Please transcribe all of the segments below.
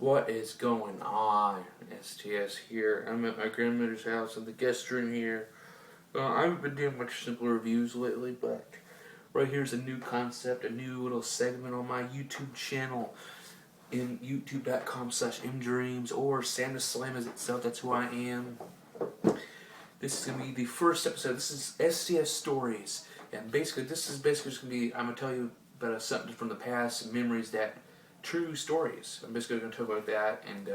What is going on? S.T.S. here. I'm at my grandmother's house in the guest room here. I haven't been doing much simple reviews lately, but right here's a new concept, a new little segment on my YouTube channel in youtube.com/mdreams or Santa Slam as itself. That's who I am. This is going to be the first episode. This is S.T.S stories. And basically, this is just going to be, I'm going to tell you about something from the past, memories that true stories. I'm basically going to talk about that, and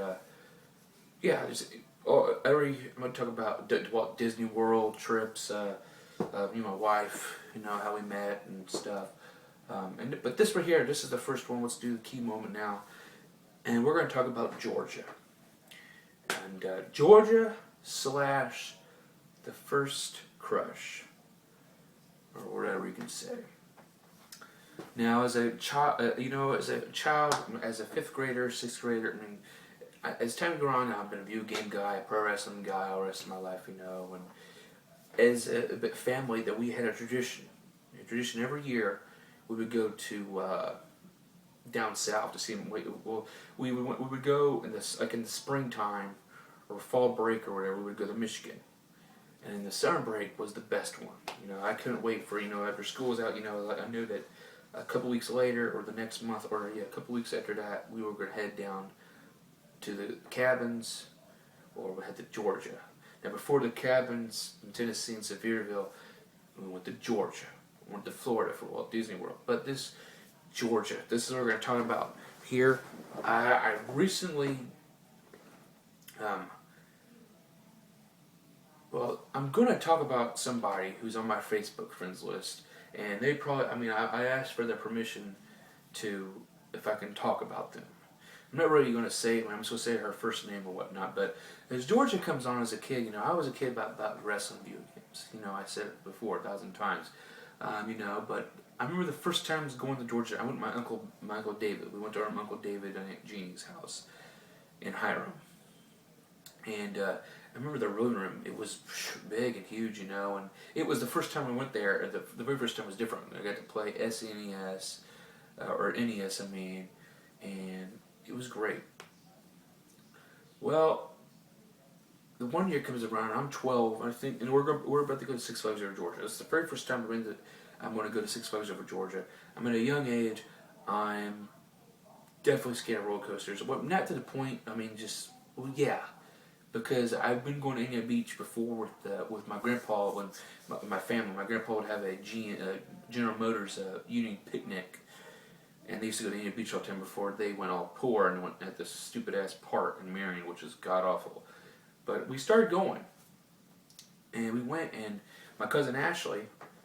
yeah, I'm going to talk about Walt Disney World trips, my wife, how we met and stuff. But this right here, this is the first one. Let's do the key moment now, and we're going to talk about Georgia, and Georgia / the first crush, or whatever you can say. Now, as a child, as a fifth grader, sixth grader, as time goes on, I've been a video game guy, a pro wrestling guy, all the rest of my life, and as a family, that we had a tradition every year. We would go to down south to see them. We would go in the springtime or fall break or whatever. We would go to Michigan, and in the summer break was the best one. I couldn't wait for after school was out. I knew that a couple weeks later, or the next month, or a couple weeks after that, we were going to head down to the cabins, or we head to Georgia. Now, before the cabins in Tennessee and Sevierville, we went to Georgia. We went to Florida for Walt Disney World. But this Georgia, this is what we're going to talk about here. I recently, I'm going to talk about somebody who's on my Facebook friends list. And they probably, I asked for their permission if I can talk about them. I'm not really going to say, I'm just going to say her first name or whatnot, but as Georgia comes on as a kid, I was a kid about wrestling video games. I said it before 1,000 times, but I remember the first time I was going to Georgia. I went with my Uncle David. We went to our Uncle David and Aunt Jeannie's house in Hiram. And I remember the living room. It was big and huge, and it was the first time I went there. The very first time was different. I got to play S.N.E.S. Or NES, and it was great. Well, the one year comes around, I'm 12, I think, and we're about to go to Six Flags Over Georgia. It's the very first time I'm going to go to Six Flags Over Georgia. I'm at a young age. I'm definitely scared of roller coasters. Well, not to the point. Yeah. Because I've been going to Indian Beach before with my grandpa when my family. My grandpa would have a General Motors Union picnic, and they used to go to Indian Beach all the time before they went all poor and went at this stupid ass park in Marion, which is god awful. But we started going, and we went, and my cousin Ashley,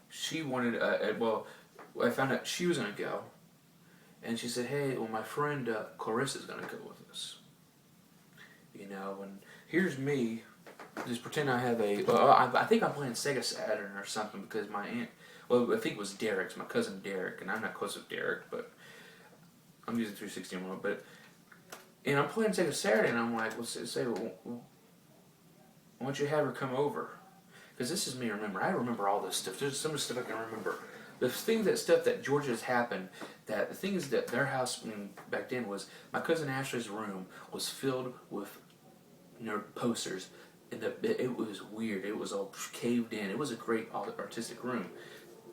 she wanted. I found out she was going to go, and she said, "Hey, my friend Clarissa is going to go with us." And here's me, just pretend I have I think I'm playing Sega Saturn or something because my aunt, I think it was Derek's, my cousin Derek, and I'm not close with Derek, but I'm using 360 remote, and I'm playing Sega Saturn, and I'm like, why don't you have her come over? Because this is me, remember, I remember all this stuff, there's some stuff I can remember. The stuff that Georgia's happened, that the thing is that their house back then was, my cousin Ashley's room was filled with posters, and it was weird. It was all caved in. It was a great artistic room.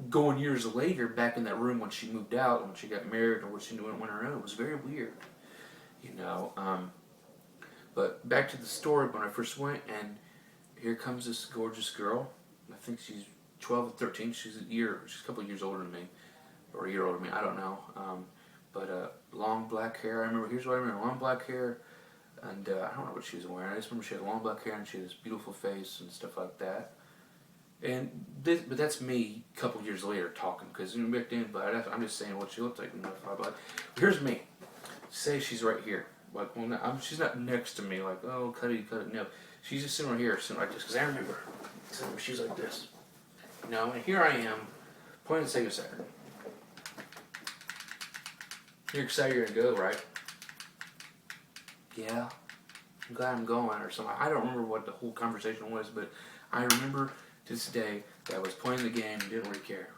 Going years later, back in that room when she moved out, when she got married, or when she went on her own, it was very weird. But back to the story when I first went, and here comes this gorgeous girl. I think she's 12 or 13. She's a couple of years older than me, or a year older than me. I don't know. But long black hair. Here's what I remember: long black hair. And I don't know what she was wearing. I just remember she had long black hair and she had this beautiful face and stuff like that. But that's me a couple years later talking, because back then, but I'm just saying what she looked like. Here's me. Say she's right here. She's not next to me. Like, oh, cut it. No, she's just sitting right here, sitting like this. Because I remember she's like this. And here I am, pointing at Sega Saturn. You're excited you're gonna go, right? Yeah, I'm glad I'm going, or something. I don't remember what the whole conversation was, but I remember to this day that I was playing the game and didn't really care.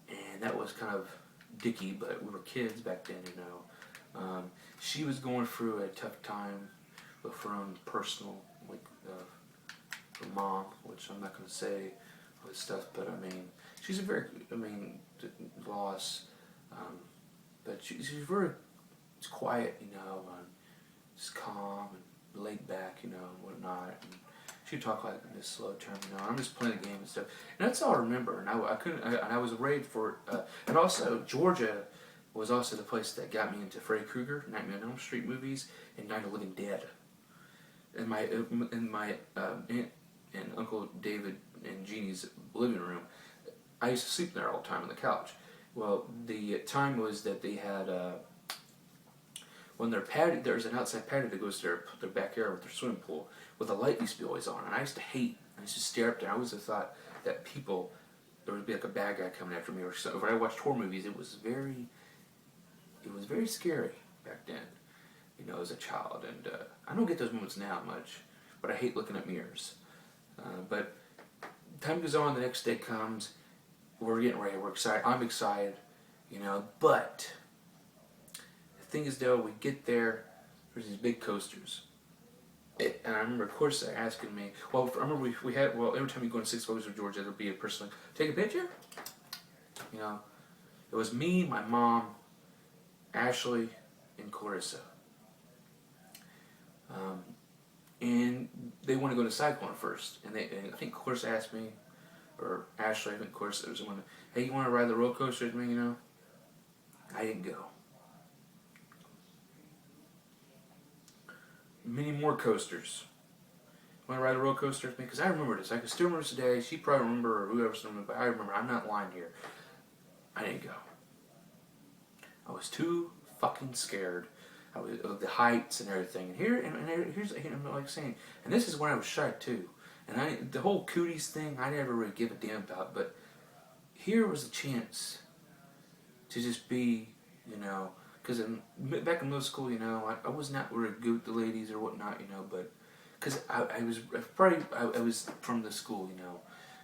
And that was kind of dicky, but we were kids back then, She was going through a tough time with her own personal, like, her mom, which I'm not going to say all this stuff, but I mean, she's a very, loss, um, but she's very quiet, just calm and laid back, and whatnot. And she'd talk like in this slow term, I'm just playing the game and stuff. And that's all I remember. And I couldn't, and I was afraid for, and also Georgia was also the place that got me into Freddy Krueger, Nightmare on Elm Street movies, and Night of the Living Dead. And my aunt and Uncle David and Jeannie's living room, I used to sleep there all the time on the couch. Well, the time was that they had, when their patio, there's an outside patio that goes to their backyard with their swimming pool, with the light used to be always on. And I used to stare up there. I always thought that there would be like a bad guy coming after me or something. When I watched horror movies, it was very scary back then, as a child. And I don't get those moments now much, but I hate looking at mirrors. But time goes on, the next day comes, we're getting ready, we're excited, I'm excited, but the thing is though, we get there, there's these big coasters. And I remember, of course, asking me, I remember we had, every time you go in Six Flags of Georgia, there'd be a person like, take a picture? It was me, my mom, Ashley, and Clarissa. And they want to go to Cyclone first. And I think Clarissa asked me, or Ashley, I think Clarissa was the one, hey, you want to ride the roller coaster with me, I didn't go. Many more coasters. Want to ride a roller coaster with me? Because I remember this. I can still remember this today. She probably remember, or whoever's remember, but I remember. I'm not lying here. I didn't go. I was too fucking scared. I was of the heights and everything. And here's I'm like saying, and this is when I was shy too. And the whole cooties thing, I never really give a damn about. But here was a chance to just be, because back in middle school, I was not really good with the ladies or whatnot, but because I was from the school,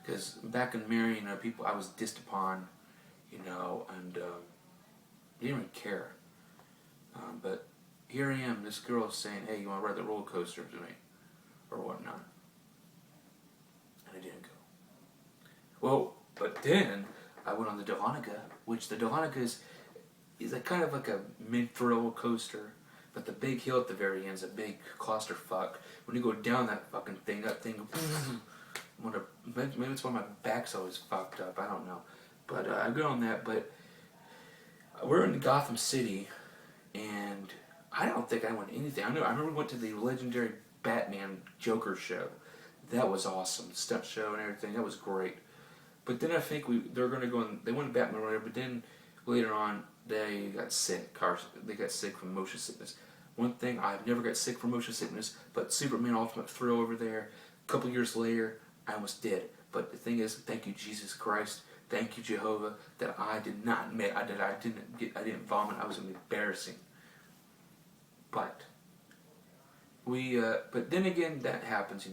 because back in Marion, people, I was dissed upon, and didn't even care. But here I am, this girl is saying, hey, you want to ride the roller coaster with me? Or whatnot. And I didn't go. Well, but then I went on the Dahlonega, which the Dahlonega is a kind of like a mid-thrill coaster, but the big hill at the very end is a big clusterfuck. When you go down that fucking thing, maybe it's why my back's always fucked up, I don't know. But I go on that, but we're in Gotham City, and I don't think I went to anything. I remember we went to the legendary Batman Joker show. That was awesome. Stunt show and everything. That was great. But then I think they're going to go and they went to Batman or whatever, but then later on they got sick. They got sick from motion sickness. One thing, I've never got sick from motion sickness, but Superman Ultimate Thrill over there, a couple years later, I almost did. But the thing is, thank you Jesus Christ, thank you Jehovah, that I did not admit, I didn't vomit. I was embarrassing. But but then again, that happens,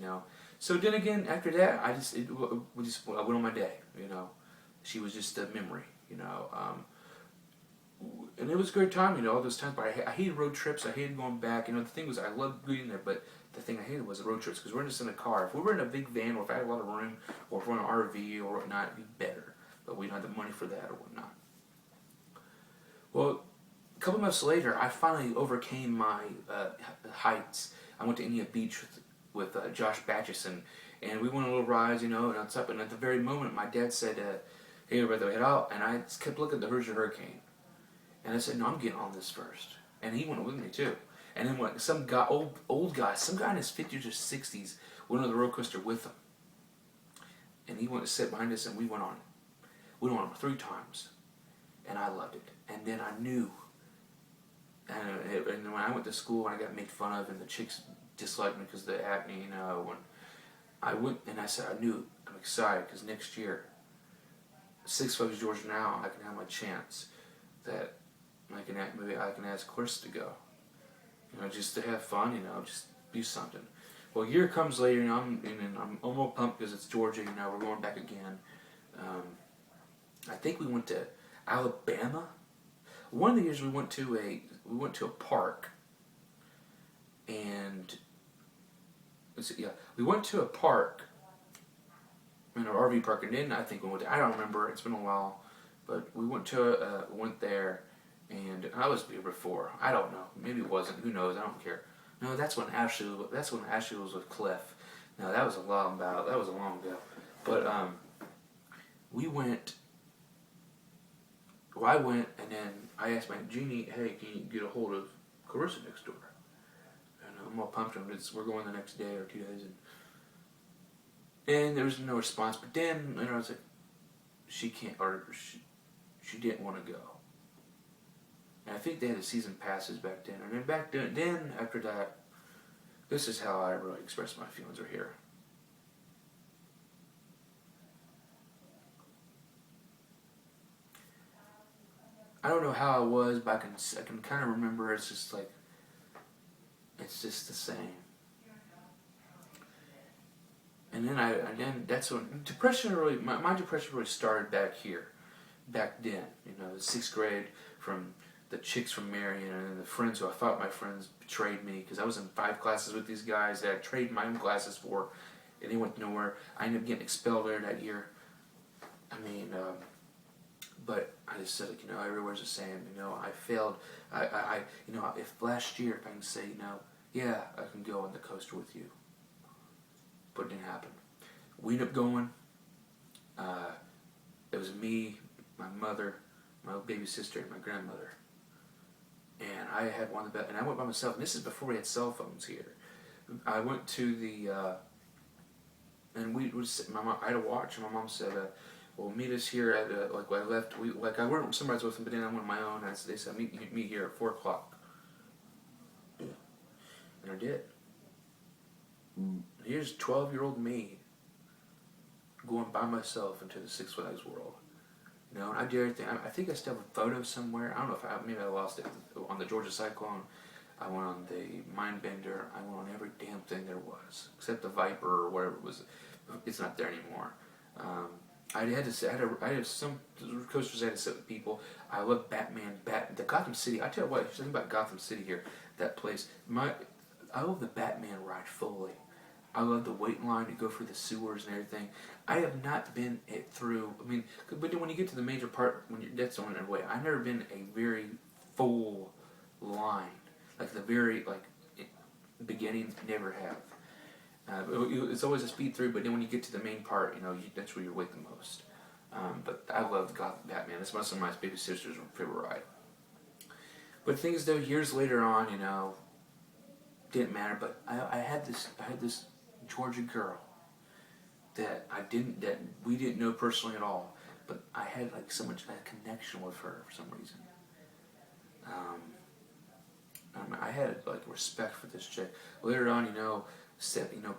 So then again, after that, I went on my day, She was just a memory, And it was a great time, all those times. But I hated road trips. I hated going back. The thing was, I loved being there, but the thing I hated was the road trips because we're just in a car. If we were in a big van, or if I had a lot of room, or if we're in an RV or whatnot, it'd be better. But we don't have the money for that or whatnot. Well, a couple months later, I finally overcame my heights. I went to India Beach with Josh Batchison, and we went on a little ride, and it's up. And at the very moment, my dad said, "Hey, everybody, head out." And I just kept looking at the Hurricane, and I said, "No, I'm getting on this first." And he went with me too. And then some guy, old guy, some guy in his 50s or 60s, went on the roller coaster with him, and he went to sit behind us, and we went on it. We went on it 3 times, and I loved it. And then I knew. And when I went to school and I got made fun of and the chicks disliked me because of the acne, when I went and I said, I knew, I'm excited because next year, Six Flags Georgia now, I can have my chance that maybe I can ask Clarissa to go, just to have fun, just do something. Well, a year comes later, and I'm almost pumped because it's Georgia, we're going back again. I think we went to Alabama. One of the years we went to we went to a park, and we went to a park, in an RV park, and then I think we went to, I don't remember, it's been a while, but we went there, and I was here before. I don't know. Maybe it wasn't. Who knows? I don't care. No, that's when Ashley was with Cliff. No, that was a long ago. But we went. Well, I went, and then I asked my Jeannie, "Hey, can you get a hold of Clarissa next door?" And I'm all pumped. We're going the next day or 2 days, and there was no response. But then, I was like, she can't, or she didn't want to go. And I think they had the season passes back then. And then after that, this is how I really express my feelings right here. I don't know how I was, but I can kind of remember. It's just like, it's just the same. And then that's when my depression really started back here, back then. The 6th grade, from the chicks from Marion and the friends who I thought my friends betrayed me, because I was in 5 classes with these guys that I traded my own classes for, and they went nowhere. I ended up getting expelled there that year. But I just said, everywhere's the same. I failed. If last year, if I can say, yeah, I can go on the coast with you. But it didn't happen. We ended up going. It was me, my mother, my baby sister, and my grandmother. And I had one of the best, and I went by myself, and this is before we had cell phones here. I went to the, and I had a watch, and my mom said, well, meet us here at, when I left, I went somewhere with them, but then I went on my own, and they said, meet here at 4 o'clock. Yeah. And I did. Here's 12-year-old me going by myself into the Six Flags world. And I did everything. I think I still have a photo somewhere. I don't know if maybe I lost it on the Georgia Cyclone. I went on the Mindbender. I went on every damn thing there was, except the Viper or whatever it was. It's not there anymore. I had some coasters I had to sit with people. I love the Gotham City. I tell you what, something about Gotham City here, that place. I love the Batman ride fully. I love the wait line to go through the sewers and everything. I have not been through. But when you get to the major part, that's on their way. I've never been a very full line, like the very beginning. Never have. It's always a speed through. But then when you get to the main part, that's where you wait the most. But I love Batman. It's one of my baby sister's favorite ride. But things though, years later on, didn't matter. But I had this Georgia girl that we didn't know personally at all, but I had so much a connection with her for some reason. I had respect for this chick. Later on,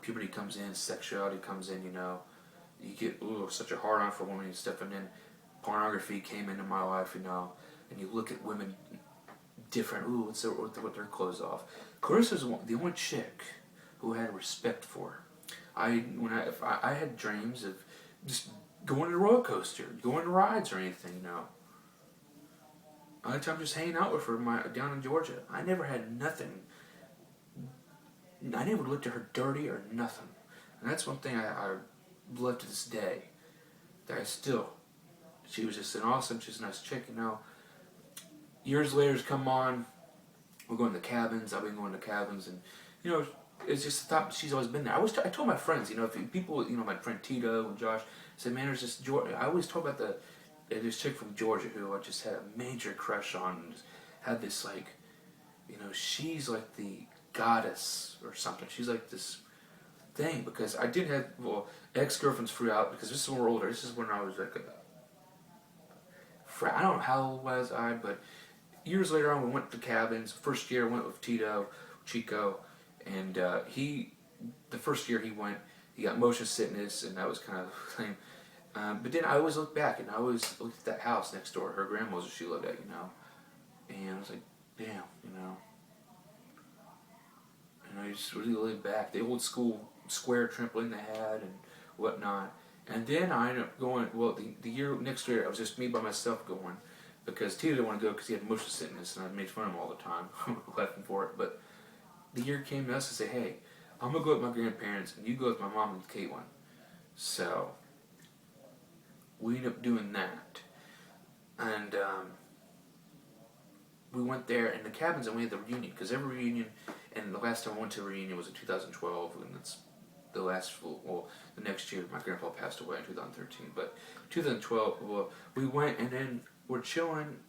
puberty comes in, sexuality comes in. You get such a hard on for women and stuff, and then pornography came into my life. And you look at women different. What's their clothes off? Clarissa's the only chick who I had respect for. I had dreams of just going to a roller coaster, going to rides or anything. Other time just hanging out with her down in Georgia. I never had nothing. I never looked at her dirty or nothing. And that's one thing I love to this day. That she was just an awesome, she's a nice chick. Years later come on. We're going to cabins. I've been going to cabins, and it's just the thought she's always been there. I told my friends, if people, my friend Tito and Josh said, man, there's this I always talk about this chick from Georgia who I just had a major crush on, and had this she's like the goddess or something. She's like this thing, because I did have ex-girlfriends throughout, because this is when we're older. This is when I was I don't know how old was I, but years later on, we went to cabins. First year, I went with Chico, and the first year he went, he got motion sickness, and that was kind of lame. But then I always look back, and I always looked at that house next door, her grandma's that she lived at, and I was like, damn, and I just really looked back, the old school square trampoline they had and whatnot. And then I ended up going, the year next year, I was just me by myself going because Tito didn't want to go because he had motion sickness, and I made fun of him all the time, left him for it. But the year came to us and say, hey, I'm gonna go with my grandparents, and you go with my mom and Caitlin. So we ended up doing that, and we went there in the cabins, and we had the reunion, because every reunion, and the last time I went to a reunion was in 2012, and it's the the next year my grandpa passed away in 2013, but 2012, well, we went, and then we're chilling,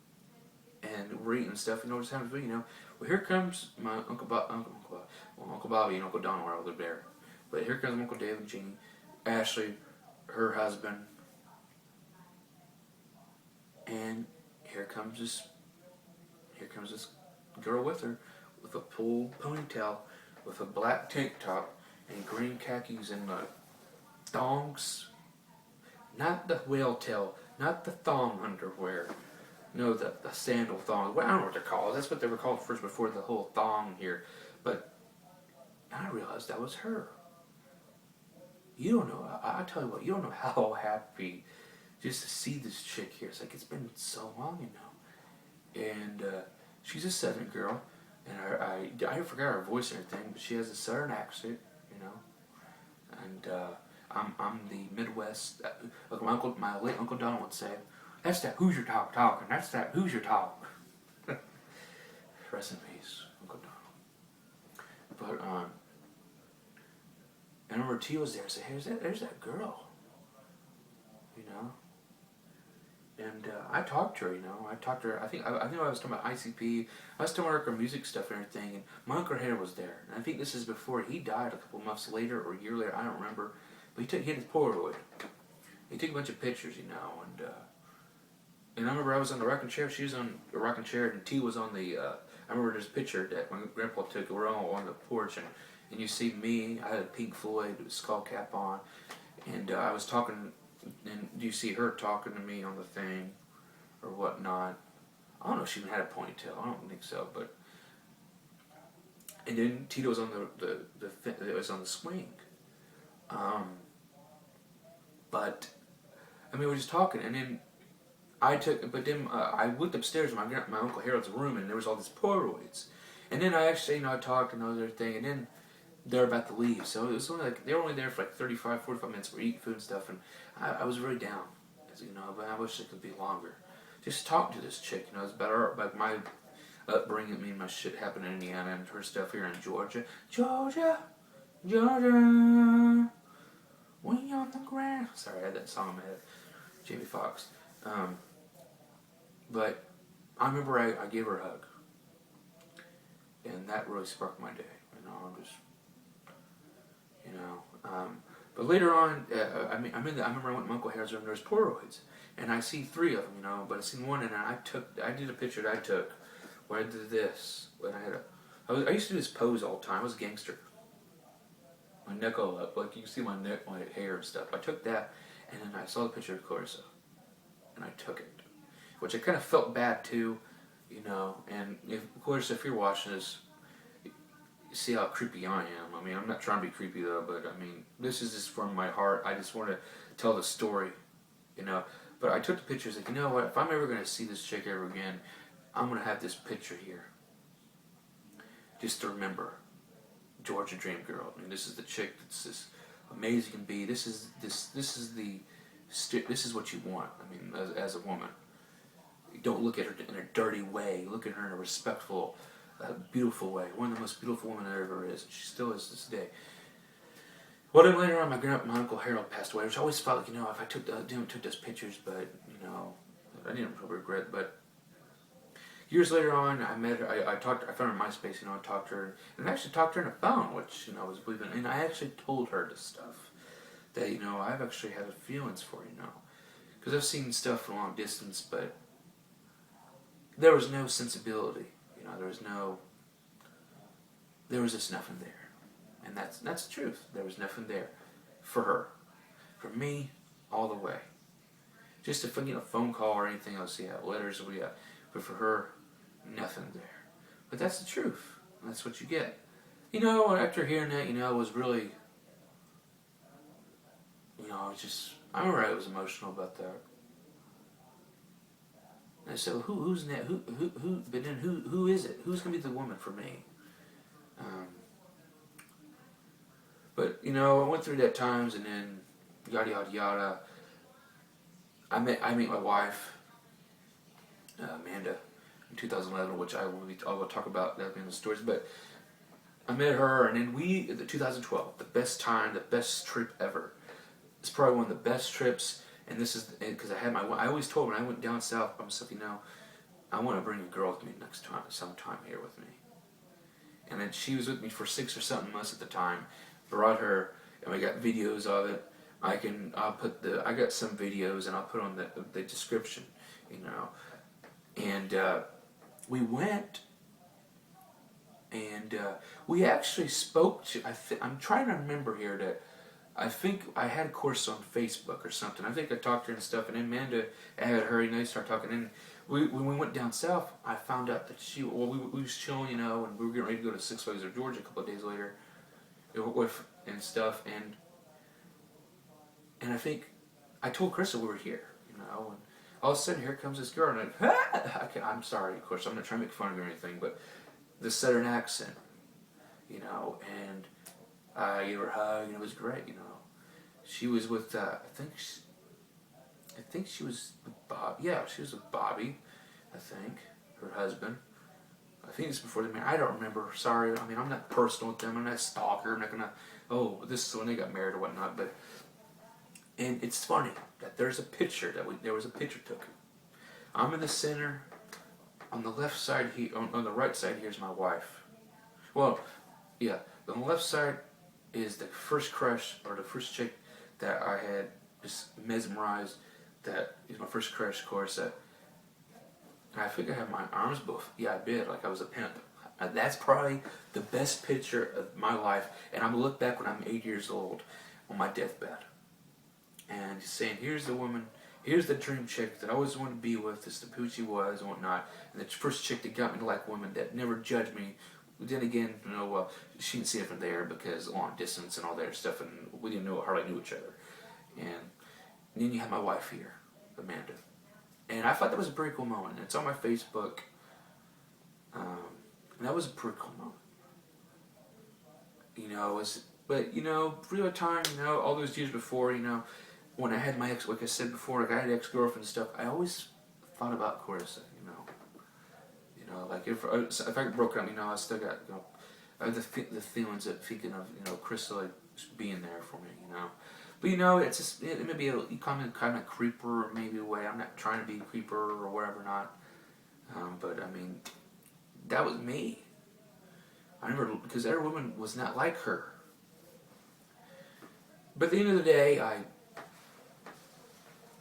and we're eating stuff, and just having food, well, here comes my Uncle Bobby and Uncle Donald are over there, but here comes Uncle Dave and Jeannie, Ashley, her husband, and here comes this girl with her, with a full ponytail, with a black tank top, and green khakis, and thongs. Not the whale tail, not the thong underwear. No, the sandal thong. Well, I don't know what they're called. That's what they were called first before the whole thong here. But I realized that was her. You don't know. I tell you what, you don't know how happy just to see this chick here. It's like, it's been so long, And she's a Southern girl, and I forgot her voice and everything, but she has a Southern accent, And I'm the Midwest. Like my late Uncle Donald would say, "That's that Hoosier talk talking. That's that Hoosier talk." Rest in peace, Uncle Donald. But I remember T was there. I said, "Hey, there's that girl." And I talked to her, I talked to her. I think I was talking about ICP. I was talking about her music stuff and everything. And my Uncle Harold was there. And I think this is before he died, a couple months later or a year later. I don't remember. But he had his Polaroid. He took a bunch of pictures, And I remember I was on the rocking chair. She was on the rocking chair, and T was on the. I remember there's a picture that my grandpa took. We're all on the porch, and you see me. I had a Pink Floyd skull cap on, and I was talking. And you see her talking to me on the thing, or whatnot. I don't know if she even had a ponytail. I don't think so, but. And then Tito was on it was on the swing. But I mean, we were just talking, and then I looked upstairs in my Uncle Harold's room, and there was all these Polaroids. And then I actually, I talked and other thing, and then they're about to leave. So it was only they were only there for like 35, 45 minutes. We're eating food and stuff, and I was really down, but I wish it could be longer. Just talk to this chick, it's about my upbringing, me and my shit happened in Indiana, and her stuff here in Georgia. Georgia, we on the ground. Sorry, I had that song in my head. Jamie Foxx. But I remember I gave her a hug, and that really sparked my day. But later on, I remember I went to my Uncle Harold's room. There's Polaroids, and I see 3 of them, but I seen one, and I did a picture that I took where I did this. When I used to do this pose all the time. I was a gangster. My neck all up, like you can see my neck, my hair and stuff. I took that, and then I saw the picture of Clarissa, and I took it, which I kind of felt bad too, And Clarissa, if you're watching this, see how creepy I am. I'm not trying to be creepy though, but this is just from my heart. I just want to tell the story, But I took the pictures, like, what? If I'm ever going to see this chick ever again, I'm going to have this picture here, just to remember. Georgia Dream Girl. This is the chick that's this amazing can be. This is what you want. As a woman, you don't look at her in a dirty way. You look at her in a respectful, beautiful way. One of the most beautiful women there ever is. She still is this day. Well, then later on, my Uncle Harold passed away, which I always felt like, if I took those pictures, but I didn't regret. But years later on, I met her. I found her on MySpace. I talked to her, and I actually talked to her on the phone, which I was believing. And I actually told her this stuff that I've actually had feelings for because I've seen stuff from a long distance, but there was no sensibility. There was just nothing there, and that's the truth. There was nothing there for her, for me, all the way. Just a phone call or anything else, letters, but for her, nothing there. But that's the truth. That's what you get. After hearing that, it was really, I remember I was emotional about that. And I said, well, who's next? Who? But then who is it? Who's gonna be the woman for me? Um, but you know, I went through that times, and then yada yada yada. I met my wife, Amanda, in 2011, which I will talk about that in the stories. But I met her, and then the 2012, the best time, the best trip ever. It's probably one of the best trips, and this is because I always told when I went down south by myself, I want to bring a girl with me next time, sometime here with me. And then she was with me for 6 or 7 months at the time. Brought her, and we got videos of it. I got some videos, and I'll put on the description, you know. And we went, and we actually spoke to. I'm trying to remember here that I think I had a course on Facebook or something. I think I talked to her and stuff, and then Amanda had her, and they started talking. And when we went down south, I found out that we was chilling, you know, and we were getting ready to go to Six Flags of Georgia a couple of days later, and stuff, and I think I told Krista we were here, you know, and all of a sudden here comes this girl, and I'm sorry, of course, I'm not trying to make fun of her or anything, but the southern accent, you know, and I gave her a hug, and it was great, you know. She was with, I think she was with Bob. Yeah, she was with Bobby, I think, her husband. I think it's before they married. I don't remember. Sorry. I mean, I'm not personal with them. I'm not a stalker. I'm not gonna. Oh, this is when they got married or whatnot. And it's funny that there's a picture there was a picture taken. I'm in the center. On the left side here, on the right side here's my wife. Well, yeah, on the left side is the first crush or the first chick that I had just mesmerized. That is my first crush, of course. I think I had my arms both. Yeah, I did, like I was a pimp. That's probably the best picture of my life. And I'm look back when I'm 8 years old on my deathbed. And he's saying, here's the woman, here's the dream chick that I always wanted to be with, this is who she was and whatnot. And the first chick that got me to like women that never judged me. Then again, you know, she didn't see it from there because long distance and all that stuff, and we didn't hardly knew each other. And then you have my wife here, Amanda. And I thought that was a pretty cool moment. It's on my Facebook. And that was a pretty cool moment. You know, but, you know, real time, you know, all those years before, you know, when I had my ex, like I said before, like I had ex-girlfriend and stuff, I always thought about Clarissa, you know. You know, like if I broke up, you know, I still got, you know, I have the feelings of thinking of, you know, Krista like, just being there for me, you know. But you know, it's just it may be a kind of creeper maybe a way. I'm not trying to be a creeper or whatever not, but I mean, that was me. I never because every woman was not like her. But at the end of the day,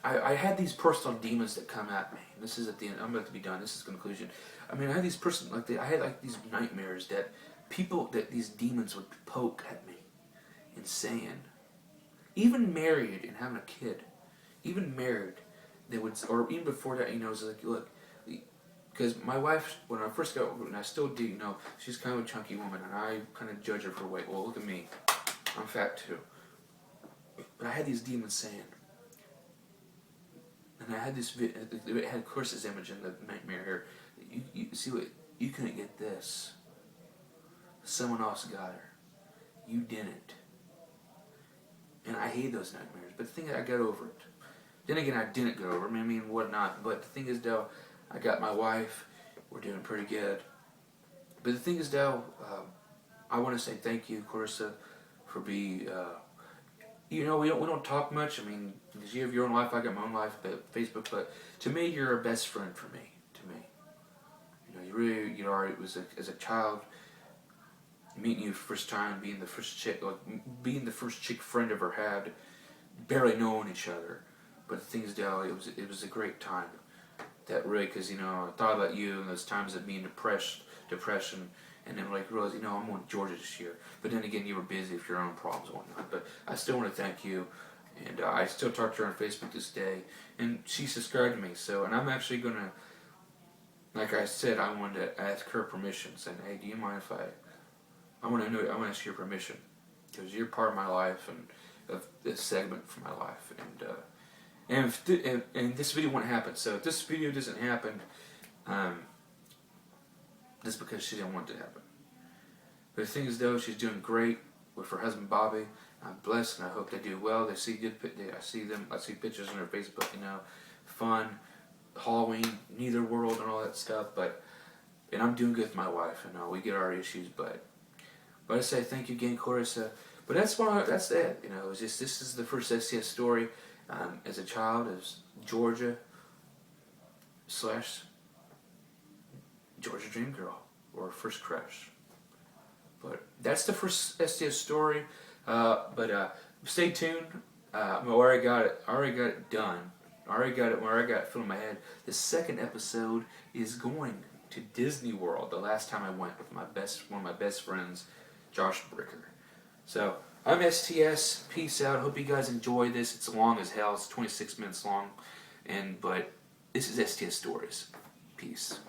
I had these personal demons that come at me. This is at the end. I'm about to be done. This is the conclusion. I mean, I had these I had like these nightmares that these demons would poke at me and saying. Even married and having a kid, even married, they would, or even before that, you know, it's like, look, because my wife, when I first got, and I still do, you know, she's kind of a chunky woman, and I kind of judge her for weight. Well, look at me, I'm fat too. But I had these demons saying, and I had this, it had, of course, this image in the nightmare here. You see what, you couldn't get this. Someone else got her. You didn't. And I hate those nightmares. But the thing is, I got over it. Then again, I didn't get over it. I mean, whatnot. But the thing is, though, I got my wife. We're doing pretty good. But the thing is, though, I want to say thank you, Clarissa, for being. You know, we don't talk much. I mean, because you have your own life, I got my own life, but Facebook. But to me, you're a best friend for me. To me, you know, you are. It was as a child. Meeting you first time, being the first chick friend ever had, barely knowing each other, but the thing is, Dale, it was a great time. That really, because you know, I thought about you and those times of being depression, and then like realized, you know, I'm going to Georgia this year. But then again, you were busy with your own problems and whatnot. But I still want to thank you, and I still talk to her on Facebook this day, and she subscribed to me. So, and I'm actually gonna, like I said, I wanted to ask her permission, saying, hey, do you mind if I want to ask your permission because you're part of my life and of this segment for my life, and And and this video won't happen. So if this video doesn't happen, that's because she didn't want it to happen. But the thing is, though, she's doing great with her husband Bobby. I'm blessed, and I hope they do well. They see good. I see pictures on her Facebook. Fun, Halloween, neither world, and all that stuff. And I'm doing good with my wife. We get our issues, but I say thank you again, Clarissa. But that's it. It's just this is the first S.T.S story as a child, as Georgia / Georgia Dream Girl, or first crush. But that's the first S.T.S story. But stay tuned. I already got it done. I already got it filled in my head. The second episode is going to Disney World. The last time I went with one of my best friends, Josh Bricker. So I'm S.T.S. Peace out. Hope you guys enjoy this. It's long as hell. It's 26 minutes long, but this is S.T.S Stories. Peace.